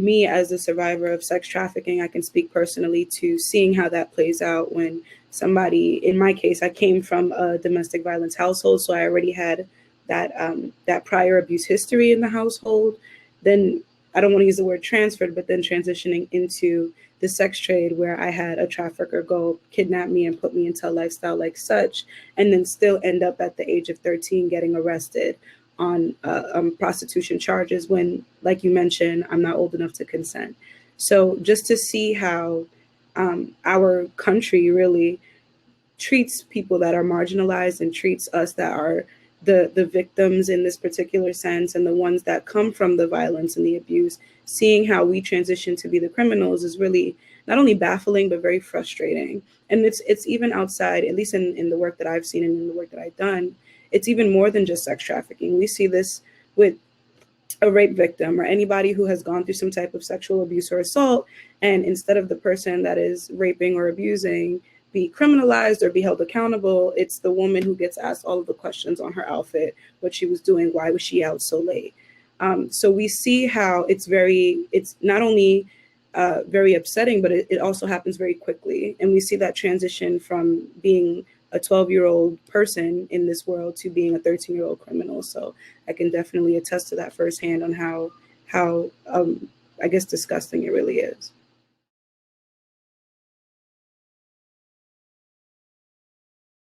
me as a survivor of sex trafficking, I can speak personally to seeing how that plays out when somebody, in my case, I came from a domestic violence household, so I already had that prior abuse history in the household. Then I don't want to use the word transferred, but then transitioning into the sex trade where I had a trafficker go kidnap me and put me into a lifestyle like such, and then still end up at the age of 13 getting arrested on prostitution charges when, like you mentioned, I'm not old enough to consent. So just to see how our country really treats people that are marginalized and treats us that are the victims in this particular sense and the ones that come from the violence and the abuse, seeing how we transition to be the criminals is really not only baffling but very frustrating. And it's even outside, at least in the work that I've seen and in the work that I've done, it's even more than just sex trafficking. We see this with a rape victim or anybody who has gone through some type of sexual abuse or assault, and instead of the person that is raping or abusing be criminalized or be held accountable, it's the woman who gets asked all of the questions on her outfit, what she was doing, why was she out so late. So we see how it's not only very upsetting, but it also happens very quickly. And we see that transition from being a 12-year-old person in this world to being a 13-year-old criminal. So I can definitely attest to that firsthand on how I guess disgusting it really is.